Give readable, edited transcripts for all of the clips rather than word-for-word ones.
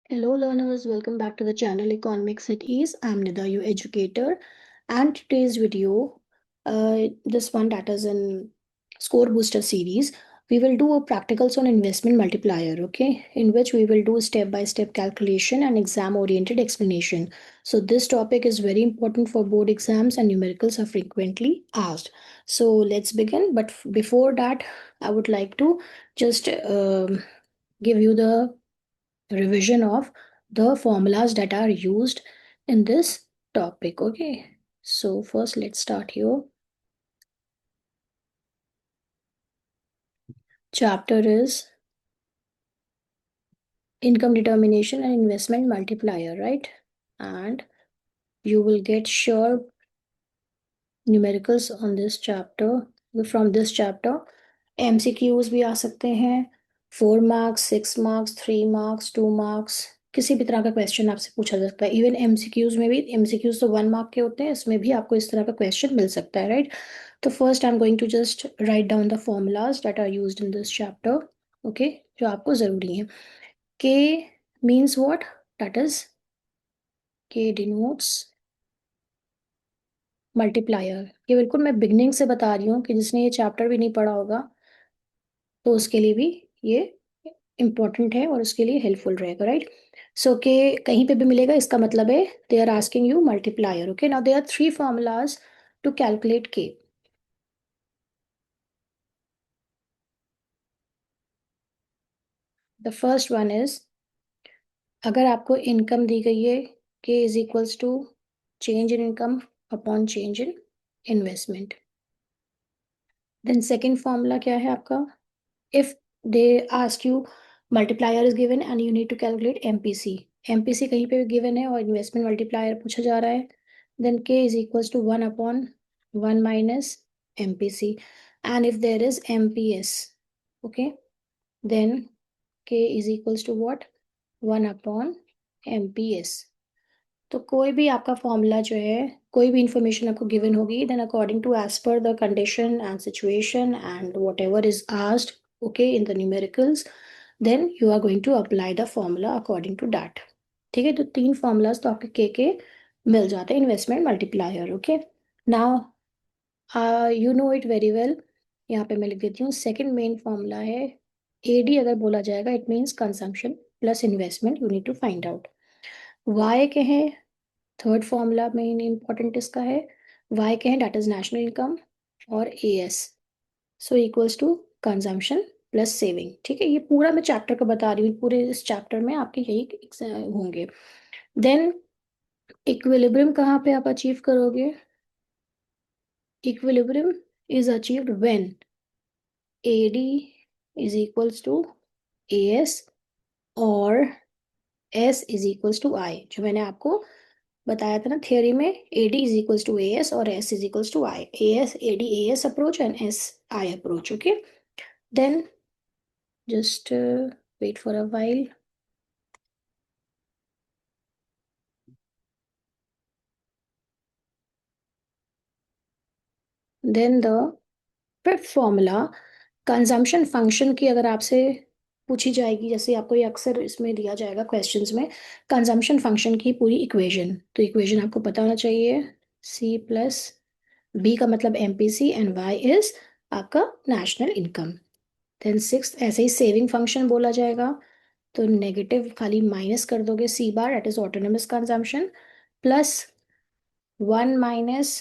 Hello learners, welcome back to the channel Economics at Ease. I'm Nida, your educator, and today's video, this one that is in Score Booster series, we will do a practicals on investment multiplier, okay, in which we will do step-by-step calculation and exam-oriented explanation. So this topic is very important for board exams and numericals are frequently asked. So let's begin. But before that, I would like to just give you the revision of the formulas that are used in this topic. Okay, so first let's start here. Chapter is income determination and investment multiplier, right? And you will get sure numericals on this chapter. From this chapter MCQs भी आ सकते हैं, 4 marks, 6 marks, 3 marks, 2 marks, किसी भी तरह का question आपसे पूछा जा सकता है। इवन एमसीक्यूज में भी, एमसीक्यूज तो 1 मार्क के होते हैं, इसमें भी आपको इस तरह का क्वेश्चन मिल सकता है, राइट? तो first I am going to just write down the formulas that are used in this chapter, okay, जो आपको जरूरी है। K means what? That is K denotes multiplier. ये बिल्कुल मैं बिगनिंग से बता रही हूँ कि जिसने ये चैप्टर भी नहीं पढ़ा होगा तो उसके लिए भी ये इंपॉर्टेंट है और उसके लिए हेल्पफुल रहेगा, राइट? सो के कहीं पे भी मिलेगा, इसका मतलब है they are asking you multiplier. Okay, now there are 3 formulas to calculate K. The first one is, अगर आपको इनकम दी गई है, K is equals to change in income upon change in investment. Then second formula क्या है आपका? if they ask you multiplier is given and you need to calculate MPC, MPC कहीं पे भी given है और investment multiplier पूछा जा रहा है, then K is equals to 1 upon 1 minus MPC, and if there is MPS, okay, then K is equals to what? 1 upon MPS। तो कोई भी आपका फॉर्मूला जो है, कोई भी इंफॉर्मेशन आपको गिवन होगी, then according to as per the condition and situation and whatever is asked, okay, in the numericals, then you are going to apply the formula according to that. ठीक है, तो 3 formulas तो आपके के मिल जाते हैं investment multiplier. Okay, now you know it very well. यहाँ पे मैं लिख देती हूँ, सेकेंड मेन फॉर्मूला है एडी। अगर बोला जाएगा it means consumption plus investment, you need to find out. Y के हैं, थर्ड फॉर्मूला मेन इंपॉर्टेंट इसका है, वाई के हैं दैट इज नेशनल इनकम, और A S, so equals to consumption plus saving. ठीक है, ये पूरा मैं चैप्टर का बता रही हूँ, पूरे इस चैप्टर में आपके यही होंगे। देन इक्विलिब्रियम कहाँ पे आप अचीव करोगे? Equilibrium is achieved when A D is equals to A S और S is equals to I, जो मैंने आपको बताया था ना थियोरी में, A D is equals to A S और S is equals to I. A S A D A S approach and S I approach. Okay, then just wait for a while. Then the fifth formula, consumption function की अगर आपसे पूछी जाएगी, जैसे आपको ये अक्सर इसमें दिया जाएगा क्वेश्चंस में, कंजम्पशन फंक्शन की पूरी इक्वेशन, तो इक्वेशन आपको पता होना चाहिए। सी प्लस बी का मतलब एमपीसी एंड वाई इज आपका नेशनल इनकम। देन सिक्स, ऐसे ही सेविंग फंक्शन बोला जाएगा तो नेगेटिव खाली माइनस कर दोगे, C bar at is autonomous consumption plus 1 minus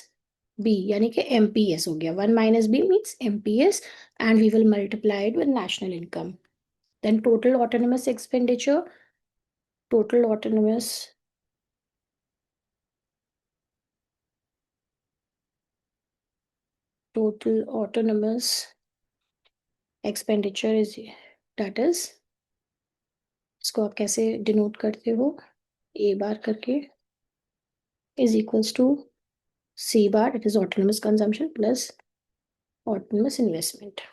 B, यानी कि एमपीएस हो गया। 1 minus B means MPS and we will multiply it with national income. Then total autonomous expenditure, total autonomous total autonomous expenditure is, that is, इसको आप कैसे denote करते हो, A bar करके, is equals to C bar, it is autonomous consumption plus autonomous investment.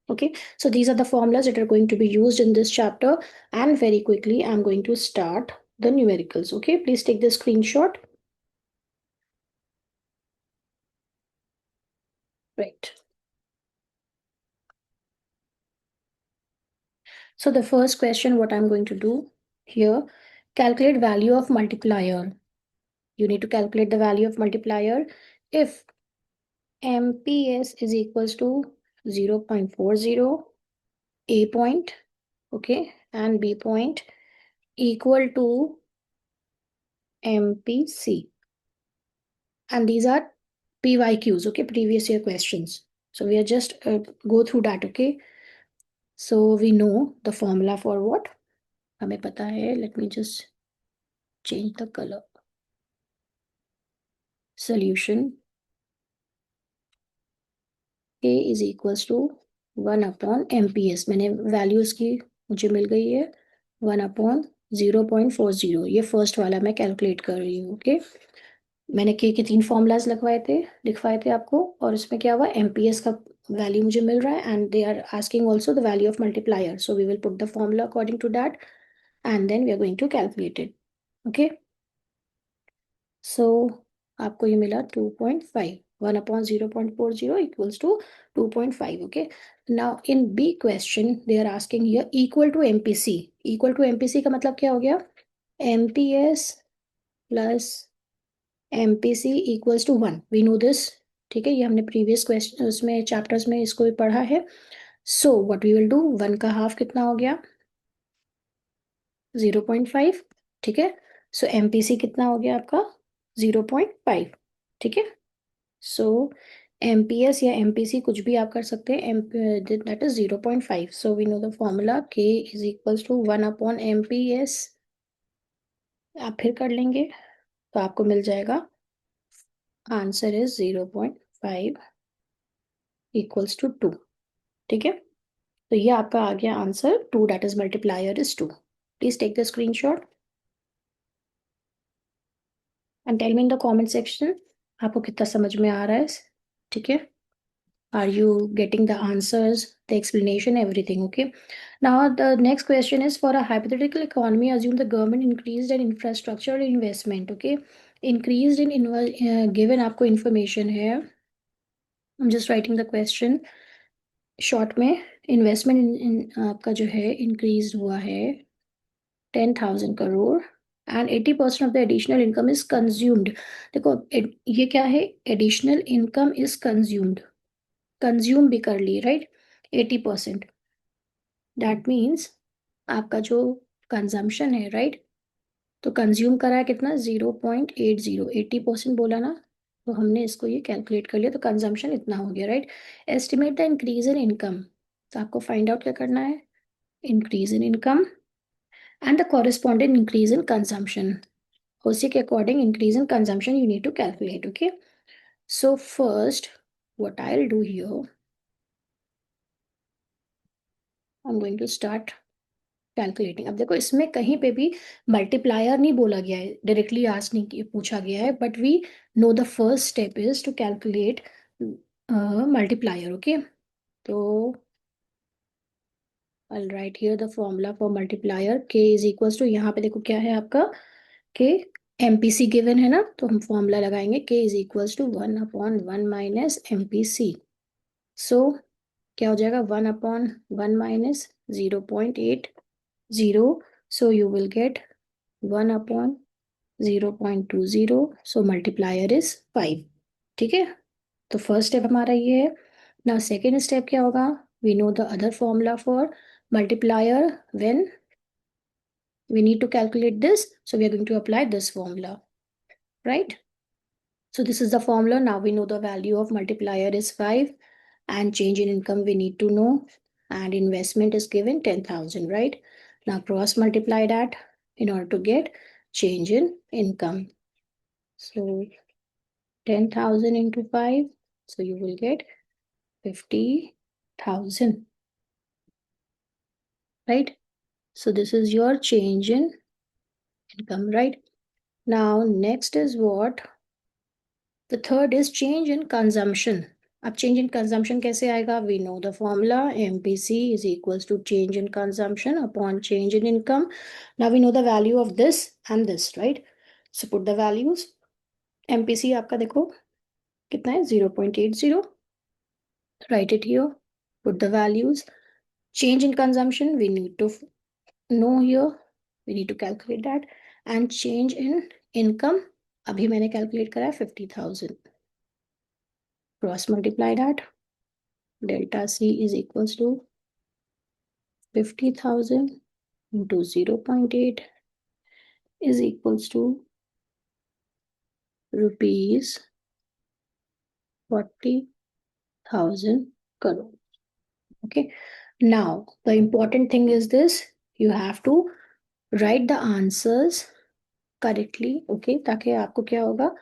Okay, so these are the formulas that are going to be used in this chapter, and very quickly I'm going to start the numericals. Okay, please take the screenshot. Right. So the first question, what I'm going to do here, calculate value of multiplier. You need to calculate the value of multiplier. If MPS is equals to 0.40, A point, okay, and B point equal to MPC. And these are PYQs, okay, previous year questions. So we are just go through that, okay. So we know the formula for what? हमें पता है, let me just change the color. Solution A is equals to 1 upon MPS. मैंने values की मुझे मिल गई है 1 upon 0.40. ये first वाला मैं कैलकुलेट कर रही हूँ, ओके. मैंने के 3 फॉर्मूलाज लिखवाए थे आपको, और इसमें क्या हुआ, MPS का वैल्यू मुझे मिल रहा है, and they are asking also the value of multiplier. So we will put the formula according to that, and then we are going to calculate it, okay. So आपको ये मिला 2.5. 1 upon 0.40 equals to 2.5, okay. Now in B question they are asking here equal to MPC. Equal to MPC का मतलब क्या हो गया, MPS plus MPC equals to 1. We know this, ठीक है, ये हमने प्रीवियस क्वेश्चन उसमें चैप्टर्स में इसको भी पढ़ा है. So what we will do, 1 का हाफ कितना हो गया, 0.5, ठीक है. सो MPC कितना हो गया आपका, 0.5, ठीक है. सो MPS या MPC कुछ भी आप कर सकते हैं, that is 0.5. So we know the formula K is equals to 1 upon MPS. आप फिर कर लेंगे तो आपको मिल जाएगा, आंसर इज 0.5 इक्वल्स टू 2, ठीक है. तो ये आपका आ गया answer 2, that is multiplier is 2. Please take the screenshot and tell me in the comment section आपको कितना समझ में आ रहा है, ठीक है. Are you getting the answers, the explanation, everything, okay? Now the next question is, for a hypothetical economy, assume the government increased in infrastructure investment, okay. Increased in given आपको information है, I'm just writing the question short में. investment in आपका जो है increased हुआ है 10,000 crore, and 80% of the additional income is consumed. देखो ये क्या है, additional income is consumed, consume भी कर ली, राइट, 80%. दैट मीन्स आपका जो कंजम्पशन है, राइट, तो कंज्यूम करा है कितना, 0.80. 80% बोला ना, तो हमने इसको ये कैलकुलेट कर लिया, तो कंजम्पशन इतना हो गया, right. Estimate the increase in income, तो आपको फाइंड आउट क्या करना है, increase in income and the corresponding increase in consumption. उसी के according increase in consumption you need to calculate, okay. So first what I'll do here, I'm going to start calculating. अब देखो इसमें कहीं पे भी मल्टीप्लायर नहीं बोला गया है, डायरेक्टली आस्क नहीं पूछा गया है, but we know the first step is to calculate multiplier, okay. तो I'll write here the formula for multiplier. K is equals to, यहाँ पे देखो क्या है आपका, K MPC गिवन है ना, तो हम फॉर्मूला लगाएंगे K is equals to 1 upon 1 minus MPC. सो क्या हो जाएगा, 1 upon 1 minus 0.80. So you will get 1 upon 0.20. So multiplier is 5, ठीक है. तो फर्स्ट स्टेप हमारा ये है. ना सेकेंड स्टेप क्या होगा, we know the other formula for multiplier when we need to calculate this, so we are going to apply this formula, right. So this is the formula. Now we know the value of multiplier is 5, and change in income we need to know, and investment is given 10,000, right. Now cross multiply that in order to get change in income. So 10,000 into 5, so you will get 50,000, right. So this is your change in income, right. Now next is what, the third is change in consumption. अब change in consumption कैसे आएगा, we know the formula, MPC is equals to change in consumption upon change in income. Now we know the value of this and this, right. So put the values. MPC आपका देखो कितना है, 0.80. Write it here, put the values. Change in consumption we need to know here, we need to calculate that. And change in income अभी मैंने calculate करा है 50,000. Cross multiply that, delta C is equals to 50,000 into 0.8 is equals to rupees 40,000 crore. Okay, now the important thing is this: you have to write the answers correctly. Okay, ताकि आपको क्या होगा,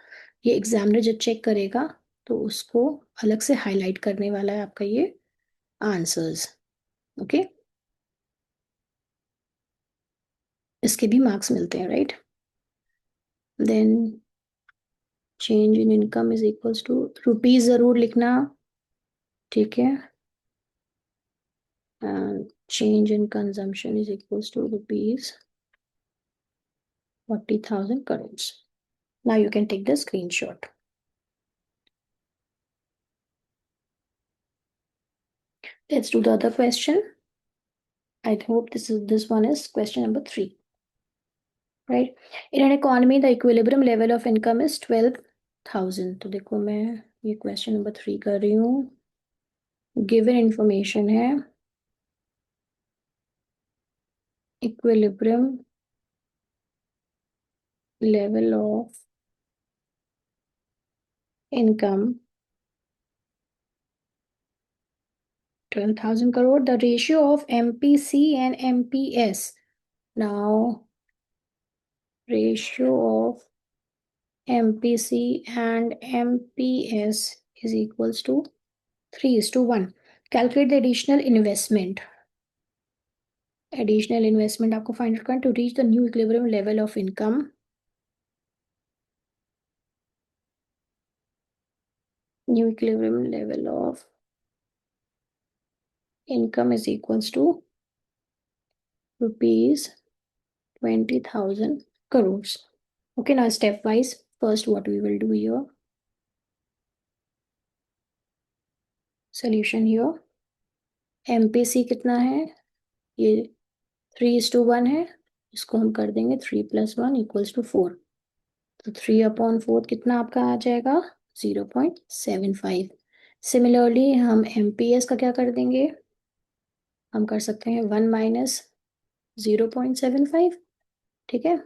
ये examiner जब check करेगा तो उसको अलग से हाईलाइट करने वाला है आपका ये आंसर्स. ओके, इसके भी मार्क्स मिलते हैं, right? Then change in income is equals to, rupees जरूर लिखना, ठीक है? And change in consumption is equals to rupees 40,000 crores. Now you can take the screenshot. Let's do the other question. I hope this one is question number 3. Right? In an economy, the equilibrium level of income is 12,000. तो देखो मैं ये question number 3 कर रही हूँ. Given information है equilibrium level of income 12,000 crore. The ratio of MPC and MPS. Now, ratio of MPC and MPS is equals to 3:1. Calculate the additional investment. Additional investment आपको find out करना to reach the new equilibrium level of income. New equilibrium level of income is equals to rupees 20,000 crores. Okay, now stepwise. First, what we will do here. Solution here. MPC कितना है? ये 3:1 है. इसको हम कर देंगे 3 + 1 = 4. तो 3/4 कितना आपका आ जाएगा? 0.75. सिमिलरली हम MPS का क्या कर देंगे? हम कर सकते हैं 1 - 0.75. ठीक है,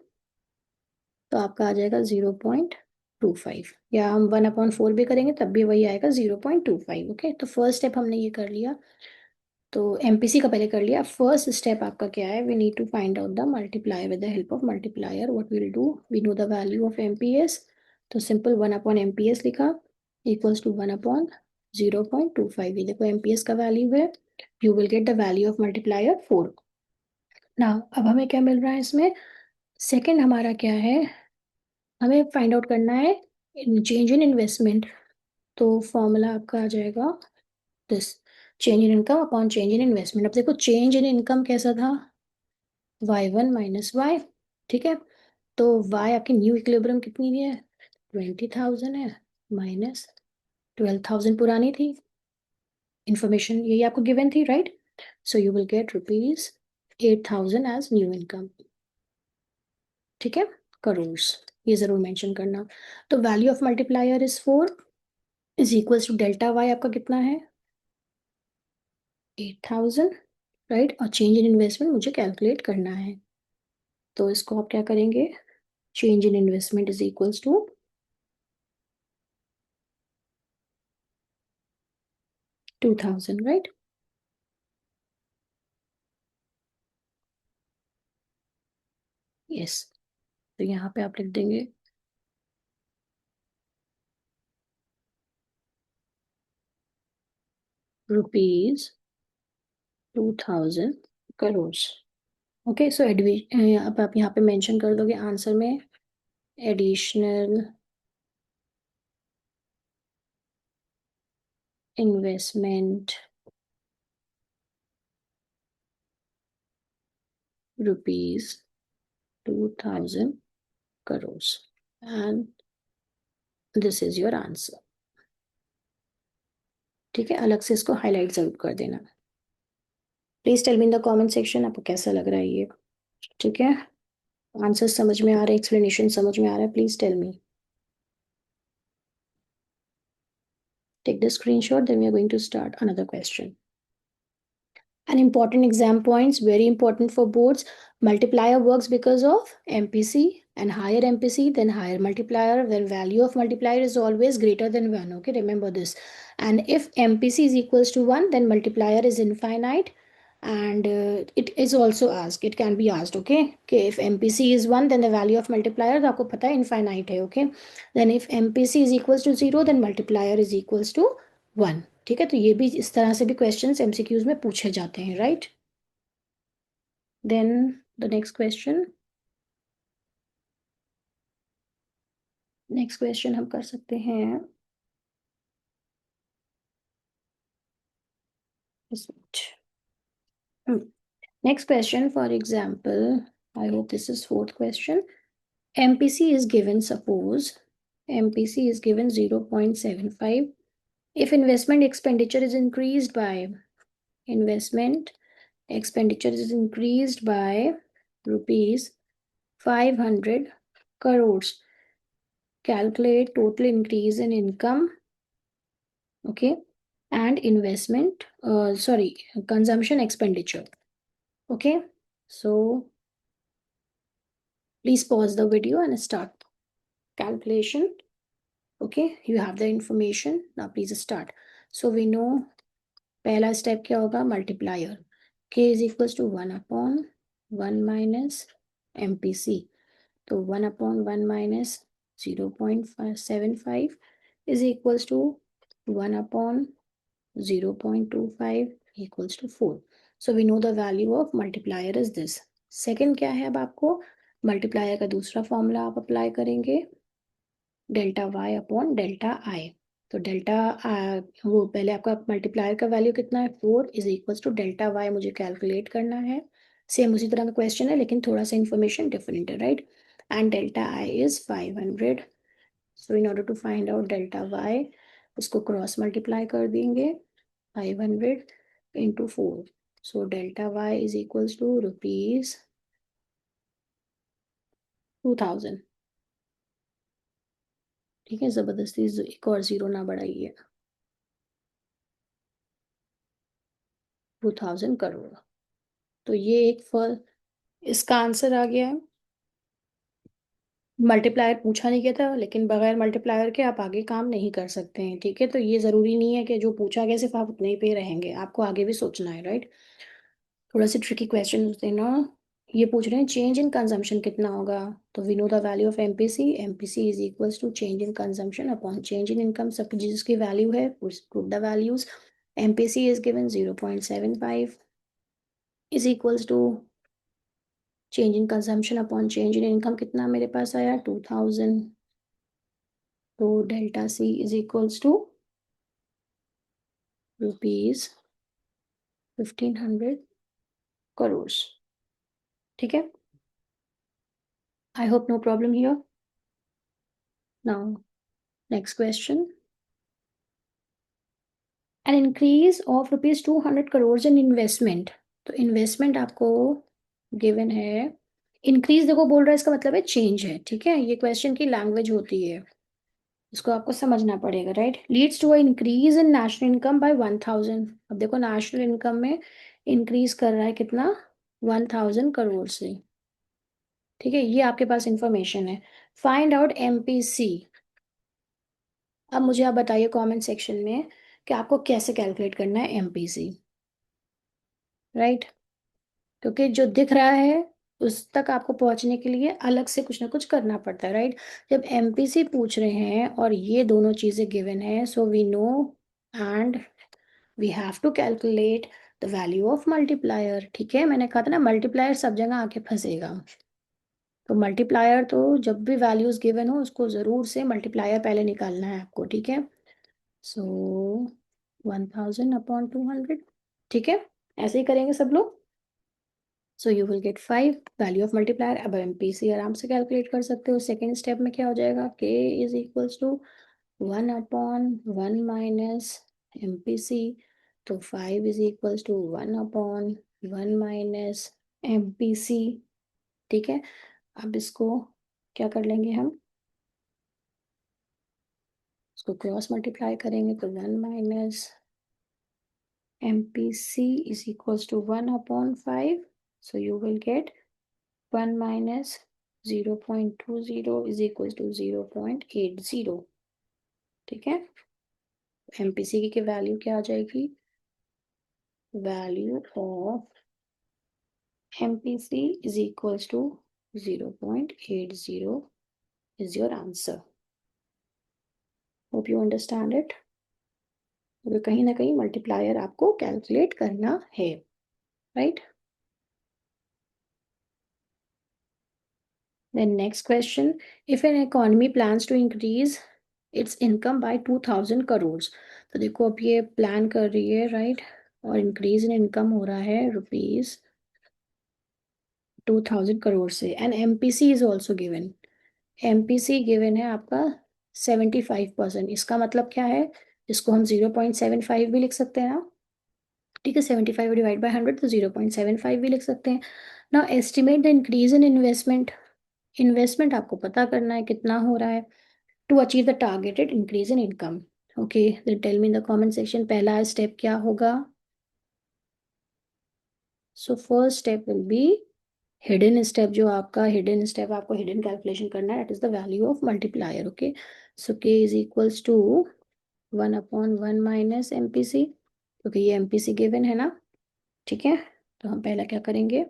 तो आपका आ जाएगा 0.25, या हम 1/4 भी करेंगे तब भी वही आएगा 0.25. ओके, तो फर्स्ट स्टेप हमने ये कर लिया. तो MPC का पहले कर लिया. फर्स्ट स्टेप आपका क्या है? We need to find out the multiplier with the help of multiplier. What will do, we know the value of MPS. तो सिंपल 1/MPS लिखा इक्वल्स टू 1/0.25. ये देखो MPS का वैल्यू है. You will get the value of multiplier 4. ना अब हमें क्या मिल रहा है इसमें? सेकेंड हमारा क्या है? हमें फाइंड आउट करना है चेंज इन इन्वेस्टमेंट. तो फॉर्मूला आपका आ जाएगा this, change in income upon change in investment. अब देखो चेंज इन इनकम कैसा था? y1 - y. ठीक है, तो y आपकी न्यू इक्विलिब्रियम कितनी है? 20,000 है, माइनस 12,000 पुरानी थी. इंफॉर्मेशन यही आपको गिवन थी, right? So you will get rupees 8,000 as new income. ठीक है, करोर्स, ये जरूर मेंशन करना. तो value of multiplier is 4 is equals to delta y आपका कितना है? 8,000, राइट? और चेंज इन इन्वेस्टमेंट मुझे कैलकुलेट करना है. तो इसको आप क्या करेंगे? Change in investment is equals to 2,000, right? Yes, तो यहाँ पे आप लिख देंगे रुपीज 2,000 करोड़. ओके, सो अब आप यहाँ पे मेंशन कर दोगे आंसर में additional investment rupees 2,000 crore and this is your answer. ठीक है, अलग से इसको हाईलाइट जरूर कर देना. Please tell me in the comment section आपको कैसा लग रहा है ये. ठीक है, आंसर समझ में आ रहा है, एक्सप्लेनेशन समझ में आ रहा है, please tell me. Take the screenshot, then we are going to start another question. An important exam points, very important for boards. Multiplier works because of MPC, and higher MPC, then higher multiplier, when value of multiplier is always greater than 1. Okay, remember this. And if MPC is equals to 1, then multiplier is infinite. And it is also asked, it can be asked, okay, if MPC is 1, then the value of multiplier तो आपको पता है infinite है, okay. Then if MPC is equals to 0, then multiplier is equals to 1. ठीक है, तो ये भी इस तरह से भी क्वेश्चंस एमसीक्यूज में पूछे जाते हैं, right. Then the next question हम कर सकते हैं. Next question for example, I hope this is fourth question. MPC is given, suppose MPC is given 0.75. If investment expenditure is increased by rupees 500 crores, calculate total increase in income, okay, and investment, consumption expenditure. Okay, so please pause the video and start calculation. Okay, you have the information now, please start. So we know पहला step क्या होगा, multiplier. k is equals to 1/1 minus MPC. तो 1/1 minus 0.75 is equals to 1/0.25 equals to 4. So we know the value of multiplier is this. Second क्या है, अब आपको multiplier का दूसरा फॉर्मूला आप अप्लाई करेंगे, delta Y upon delta I. तो डेल्टा वो पहले आपका मल्टीप्लायर का वैल्यू कितना है, 4 is equals to delta Y मुझे कैलकुलेट करना है. सेम उसी तरह का क्वेश्चन है लेकिन थोड़ा सा इंफॉर्मेशन डिफरेंट है, right. And delta I is 500. So in order to find out delta Y, उसको क्रॉस मल्टीप्लाई कर देंगे, 500 into 4. So delta Y is equals to rupees 2000. ठीक है, जबरदस्ती एक और जीरो ना बढ़ाइए. 2000 करोड़. तो ये एक फल, इसका आंसर आ गया है. मल्टीप्लायर पूछा नहीं गया था, लेकिन बगैर मल्टीप्लायर के आप आगे काम नहीं कर सकते हैं, ठीक है. तो ये जरूरी नहीं है कि जो पूछा गया सिर्फ आप उतने ही पे रहेंगे, आपको आगे भी सोचना है, राइट. थोड़ा सी ट्रिकी क्वेश्चन होते हैं ना. ये पूछ रहे हैं चेंज इन कंजम्पशन कितना होगा. तो we know the value of MPC. MPC is equals to change in consumption upon change in income. सब जिसकी वैल्यू है put the values. MPC is given 0.75 is equals to change in consumption upon change in income. कितना मेरे पास आया, 2000. तो delta C is equals to rupees 1500 crore. ठीक है, I hope no problem here. Now next question. An increase of rupees 200 crore in investment. तो investment आपको given है. इंक्रीज देखो बोल रहा है, इसका मतलब है चेंज है, ठीक है. ये क्वेश्चन की लैंग्वेज होती है, इसको आपको समझना पड़ेगा, right. Leads to a increase in national income by 1000. अब देखो नेशनल इनकम में इंक्रीज कर रहा है कितना, 1000 करोड़ से, ठीक है. ये आपके पास इंफॉर्मेशन है. Find out MPC. अब मुझे आप बताइए कमेंट सेक्शन में कि आपको कैसे कैलकुलेट करना है एमपीसी, राइट. क्योंकि जो दिख रहा है उस तक आपको पहुंचने के लिए अलग से कुछ ना कुछ करना पड़ता है, राइट. जब एमपीसी पूछ रहे हैं और ये दोनों चीजें गिवन है, so we know and we have to calculate the value of multiplier. ठीक है, मैंने कहा था ना मल्टीप्लायर सब जगह आके फंसेगा. तो मल्टीप्लायर तो जब भी वैल्यूज गिवन हो उसको जरूर से मल्टीप्लायर पहले निकालना है आपको, ठीक है. सो 1000/200. ठीक है, ऐसे ही करेंगे सब लोग. सो you will gate 5 value of multiplier. अब एमपीसी आराम से कैलकुलेट कर सकते हो. सेकेंड स्टेप में क्या हो जाएगा, K is equals to 1/1 minus MPC. तो 5 is equals to 1/1 minus MPC. ठीक है, अब इसको क्या कर लेंगे हम, इसको क्रॉस मल्टीप्लाई करेंगे तो 1 minus MPC is equals to 1/5. So you will get 1 minus 0.20 is equals to 0.80. ठीक है, MPC की वैल्यू क्या आ जाएगी, value of MPC is equals to 0.80 is your answer. Hope you understand it. तो कहीं ना कहीं मल्टीप्लायर आपको कैलकुलेट करना है, right. Then next question, if an economy plans to increase its income by 2000 crores, तो देखो अब ये प्लान कर रही है, राइट, और इंक्रीज इन इनकम हो रहा है रुपीज 2000 करोड़ से, and MPC is also given. MPC given है आपका 75%। इसका मतलब क्या है, इसको हम 0.75 भी लिख सकते हैं ना, ठीक है, 75 डिवाइड बाय 100 तो 0.75 भी लिख सकते हैं। Now estimate the increase in investment, investment आपको पता करना है कितना हो रहा है to achieve the targeted increase in income. Okay, then tell me in the comment section पहला स्टेप क्या होगा। So first step will be hidden step, जो आपका हिडन स्टेप आपको हिडन कैलकुलेशन करना है, that is the value of multiplier. Okay, so K is equals to 1/1 minus MPC, क्योंकि ये एमपीसी गिवन है ना, ठीक है। तो हम पहला क्या करेंगे,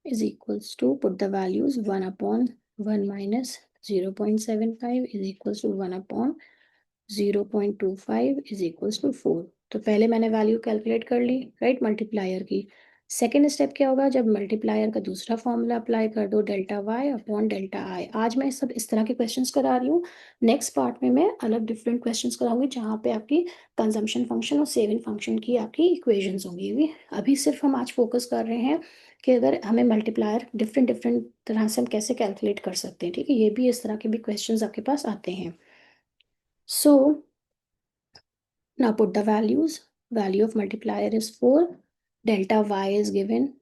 is equals to put the values 1/1 minus 0.75 is equals to 1/0.25 is equals to 4। तो पहले मैंने वैल्यू कैलकुलेट कर ली, राइट, मल्टीप्लायर की। सेकेंड स्टेप क्या होगा, जब मल्टीप्लायर का दूसरा फॉर्मूला अप्लाई कर दो, delta Y upon delta I. आज मैं सब इस तरह के क्वेश्चंस करा रही हूँ, नेक्स्ट पार्ट में मैं अलग डिफरेंट क्वेश्चंस कराऊंगी जहाँ पे आपकी कंजम्पशन फंक्शन और सेविंग फंक्शन की आपकी इक्वेशंस होंगी। अभी सिर्फ हम आज फोकस कर रहे हैं कि अगर हमें मल्टीप्लायर डिफरेंट डिफरेंट तरह से हम कैसे कैलकुलेट कर सकते हैं, ठीक है। ये भी इस तरह के भी क्वेश्चंस आपके पास आते हैं। सो now put the values. Value of multiplier is 4. Delta y is given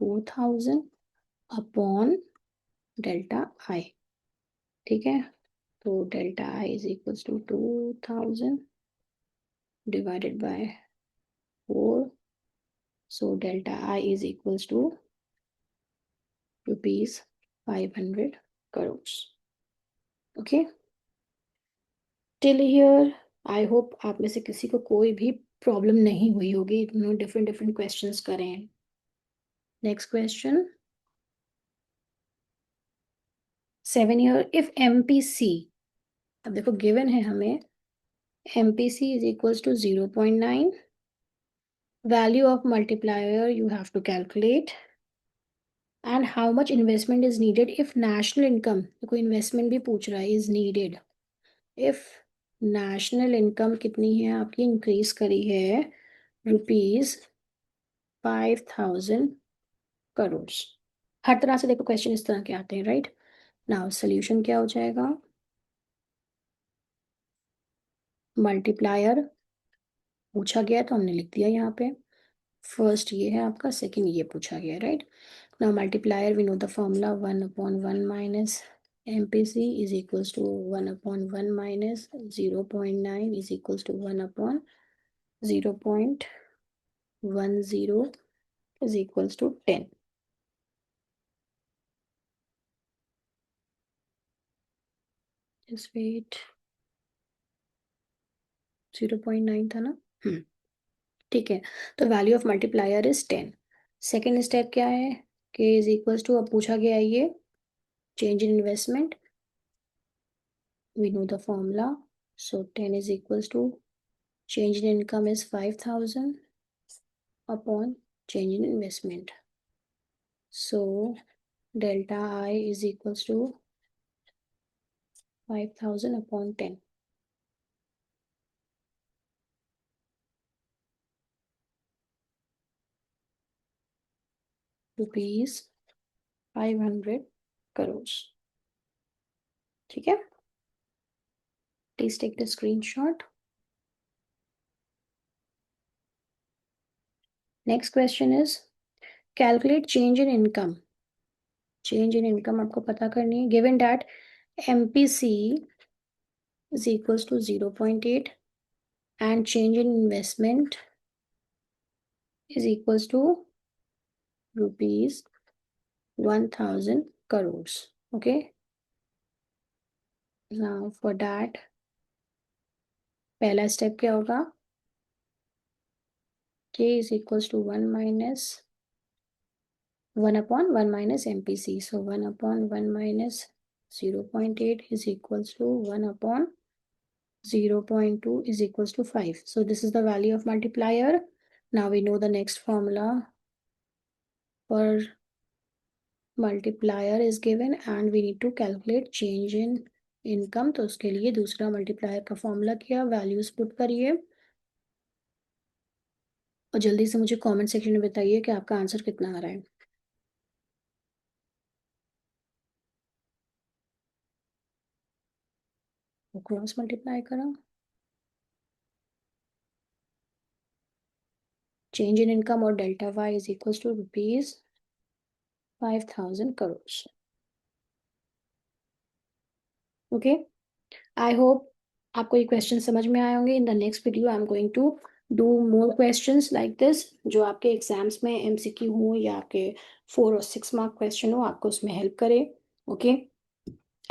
4000 upon delta I. ठीक है, तो delta I is equals to 2000 divided by 4. So delta I is equals to rupees 500 crores. Okay. Till here, I hope आप में से किसी को कोई भी प्रॉब्लम नहीं हुई होगी, डिफरेंट डिफरेंट क्वेश्चंस करें। Next question 7 year if MPC, अब देखो गिवन है हमें MPC is equals to 0.9, value of multiplier you have to calculate, and how much investment is needed if national income, देखो इन्वेस्टमेंट भी पूछ रहा है, is needed if national income कितनी है आपकी, इंक्रीज करी है रुपीज 5000 करोड़। हर तरह से देखो क्वेश्चन इस तरह के आते हैं, राइट। नाउ सोल्यूशन क्या हो जाएगा, मल्टीप्लायर पूछा गया तो हमने लिख दिया यहाँ पे, फर्स्ट ये है आपका, सेकंड ये पूछा गया, right. Now multiplier we know the formula 1/1 minus MPC is equals to 1/1 minus 0.9 is equals to 1/0.10 is equals to 10। Just wait, 0.9 था ना, ठीक है। तो value of multiplier is 10। Second step क्या है, के इज इक्वल्स टू, अब पूछा गया है ये change in investment, we know the formula, so 10 is equals to change in income is 5000 upon change in investment, so delta I is equals to 5000 upon 10, rupees 500 crores। ठीक है, please take the screenshot। Next question is calculate change in income change in income आपको पता करनी है. Given that MPC is equals to 0.8 and change in investment is equals to rupees 1000 crores. Okay, now for that पहला step क्या होगा? K is equals to 1 minus 1 upon 1 minus MPC. So 1 upon 1 minus 0.8 is equals to 1 upon 0.2 is equals to 5. So this is the value of multiplier. Now we know the next formula for multiplier is given and we need to calculate change in income. तो उसके लिए दूसरा multiplier का formula किया, values put करिए और जल्दी से मुझे comment section में बताइए कि आपका आंसर कितना आ रहा है. क्रॉस मल्टीप्लाई करा. चेंज इन इनकम और delta Y is equal to rupees 5000 crores. Okay, I hope आपको ये क्वेश्चन समझ में आए होंगे. In the next video I am going to do more questions like this जो आपके एग्जाम्स में MCQ हो या आपके 4 और 6 मार्क क्वेश्चन हो, आपको उसमें हेल्प करे. Okay,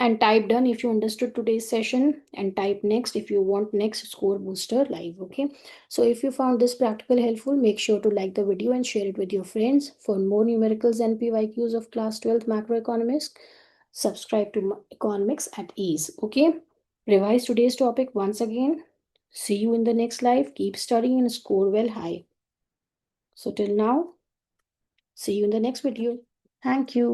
and type done if you understood today's session and type next if you want next score booster live. Okay, so if you found this practical helpful, make sure to like the video and share it with your friends. For more numericals and PYQs of class 12th macroeconomics, subscribe to economics at ease. Okay, revise today's topic once again. See you in the next live. Keep studying and score well high. So till now, see you in the next video. Thank you.